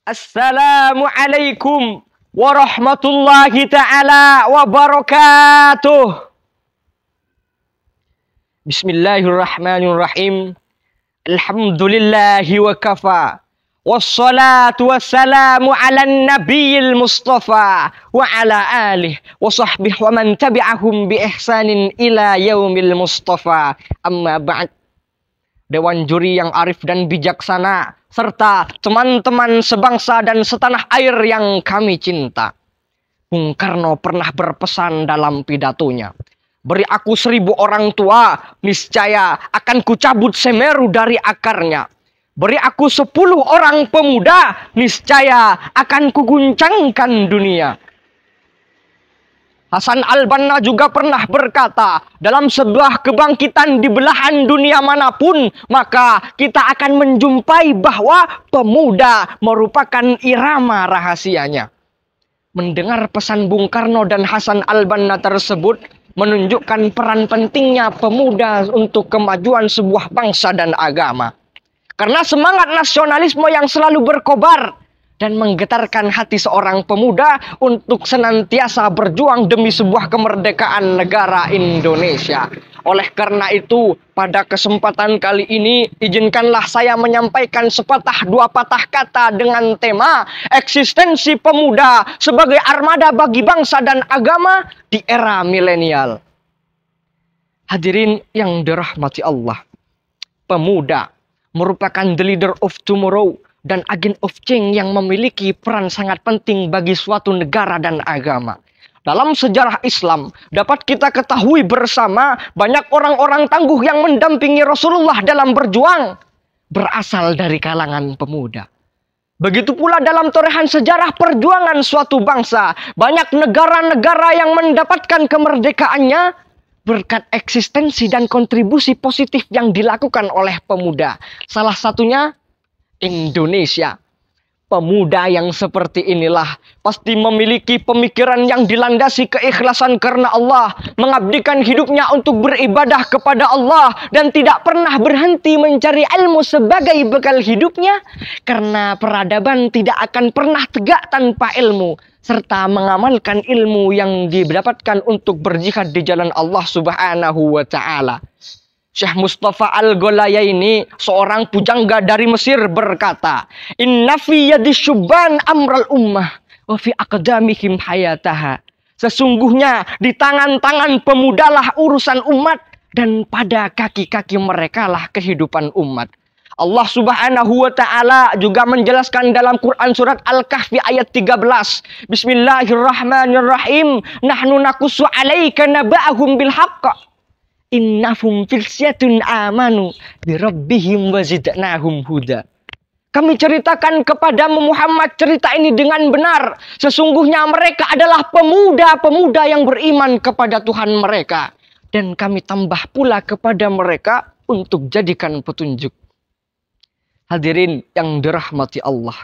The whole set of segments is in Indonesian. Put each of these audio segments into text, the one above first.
Assalamualaikum warahmatullahi ta'ala wabarakatuh. Bismillahirrahmanirrahim. Alhamdulillahi wa kafa. Wassalatu wassalamu ala nabiyil mustafa wa ala alihi wa sahbihi wa man tabi'ahum bi ihsanin ila yaumil mustafa. Amma ba'd. Dewan juri yang arif dan bijaksana, serta teman-teman sebangsa dan setanah air yang kami cinta. Bung Karno pernah berpesan dalam pidatonya, "Beri aku 1000 orang tua, niscaya akan kucabut Semeru dari akarnya. Beri aku 10 orang pemuda, niscaya akan kuguncangkan dunia." Hasan al-Banna juga pernah berkata, dalam sebuah kebangkitan di belahan dunia manapun, maka kita akan menjumpai bahwa pemuda merupakan irama rahasianya. Mendengar pesan Bung Karno dan Hasan al-Banna tersebut menunjukkan peran pentingnya pemuda untuk kemajuan sebuah bangsa dan agama. Karena semangat nasionalisme yang selalu berkobar dan menggetarkan hati seorang pemuda untuk senantiasa berjuang demi sebuah kemerdekaan negara Indonesia. Oleh karena itu, pada kesempatan kali ini, izinkanlah saya menyampaikan sepatah dua patah kata dengan tema eksistensi pemuda sebagai armada bagi bangsa dan agama di era milenial. Hadirin yang dirahmati Allah, pemuda merupakan the leader of tomorrow dan agent of change yang memiliki peran sangat penting bagi suatu negara dan agama. Dalam sejarah Islam, dapat kita ketahui bersama banyak orang-orang tangguh yang mendampingi Rasulullah dalam berjuang berasal dari kalangan pemuda. Begitu pula dalam torehan sejarah perjuangan suatu bangsa, banyak negara-negara yang mendapatkan kemerdekaannya berkat eksistensi dan kontribusi positif yang dilakukan oleh pemuda. Salah satunya Indonesia. Pemuda yang seperti inilah pasti memiliki pemikiran yang dilandasi keikhlasan karena Allah, mengabdikan hidupnya untuk beribadah kepada Allah dan tidak pernah berhenti mencari ilmu sebagai bekal hidupnya, karena peradaban tidak akan pernah tegak tanpa ilmu, serta mengamalkan ilmu yang didapatkan untuk berjihad di jalan Allah Subhanahu wa ta'ala. Syekh Mustafa Al-Gholayaini, seorang pujangga dari Mesir, berkata, "Inna fi yadi syubban amral ummah wa fi aqdamihim hayataha." Sesungguhnya di tangan-tangan pemudalah urusan umat dan pada kaki-kaki mereka lah kehidupan umat. Allah Subhanahu wa ta'ala juga menjelaskan dalam Quran surat Al-Kahfi ayat 13. Bismillahirrahmanirrahim. Nahnu nakussu 'alaika naba'ahum bil haqq. Innahum fisyatun amanu birabbihim wazidnahum huda. Kami ceritakan kepadamu Muhammad cerita ini dengan benar. Sesungguhnya mereka adalah pemuda-pemuda yang beriman kepada Tuhan mereka. Dan kami tambah pula kepada mereka untuk jadikan petunjuk. Hadirin yang dirahmati Allah,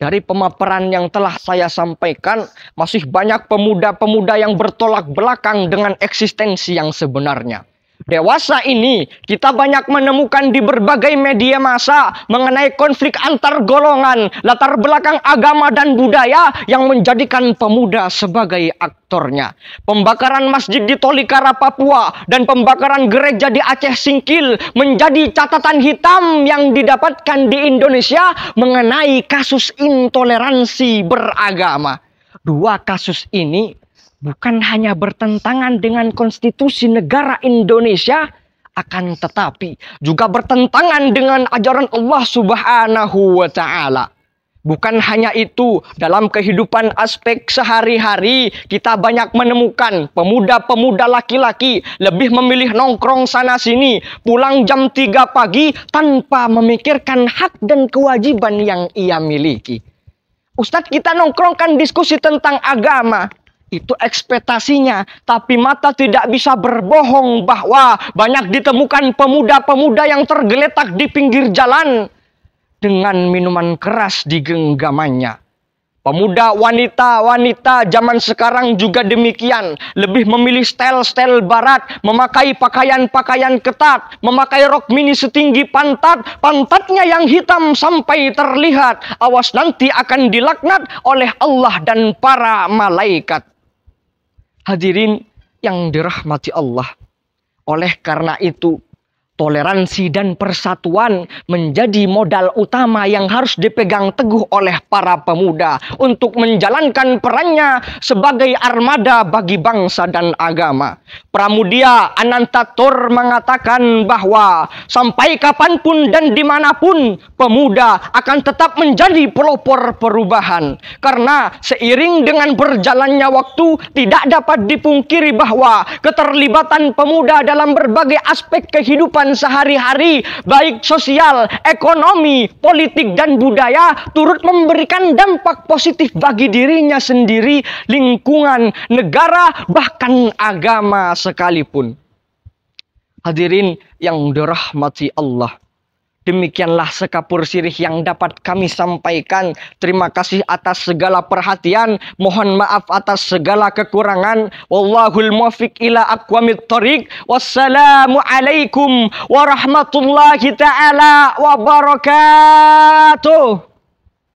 dari pemaparan yang telah saya sampaikan, masih banyak pemuda-pemuda yang bertolak belakang dengan eksistensi yang sebenarnya. Dewasa ini kita banyak menemukan di berbagai media massa mengenai konflik antar golongan, latar belakang agama dan budaya yang menjadikan pemuda sebagai aktornya. Pembakaran masjid di Tolikara, Papua dan pembakaran gereja di Aceh Singkil menjadi catatan hitam yang didapatkan di Indonesia mengenai kasus intoleransi beragama. Dua kasus ini bukan hanya bertentangan dengan konstitusi negara Indonesia, akan tetapi juga bertentangan dengan ajaran Allah Subhanahu wa ta'ala. Bukan hanya itu, dalam kehidupan aspek sehari-hari kita banyak menemukan pemuda-pemuda laki-laki lebih memilih nongkrong sana-sini, pulang jam 3 pagi tanpa memikirkan hak dan kewajiban yang ia miliki. Ustadz, kita nongkrongkan diskusi tentang agama. Itu ekspektasinya, tapi mata tidak bisa berbohong bahwa banyak ditemukan pemuda-pemuda yang tergeletak di pinggir jalan dengan minuman keras di genggamannya. Pemuda wanita-wanita zaman sekarang juga demikian. Lebih memilih style-style barat. Memakai pakaian-pakaian ketat. Memakai rok mini setinggi pantat. Pantatnya yang hitam sampai terlihat. Awas nanti akan dilaknat oleh Allah dan para malaikat. Hadirin yang dirahmati Allah. Oleh karena itu, toleransi dan persatuan menjadi modal utama yang harus dipegang teguh oleh para pemuda untuk menjalankan perannya sebagai armada bagi bangsa dan agama. Pramudia Anantatur mengatakan bahwa sampai kapanpun dan dimanapun pemuda akan tetap menjadi pelopor perubahan. Karena seiring dengan berjalannya waktu tidak dapat dipungkiri bahwa keterlibatan pemuda dalam berbagai aspek kehidupan sehari-hari, baik sosial, ekonomi, politik, dan budaya, turut memberikan dampak positif bagi dirinya sendiri, lingkungan, negara, bahkan agama sekalipun. Hadirin yang dirahmati Allah, demikianlah sekapur sirih yang dapat kami sampaikan. Terima kasih atas segala perhatian. Mohon maaf atas segala kekurangan. Wallahul muwaffiq ila aqwamit thoriq. Wassalamu alaikum warahmatullahi ta'ala wabarakatuh.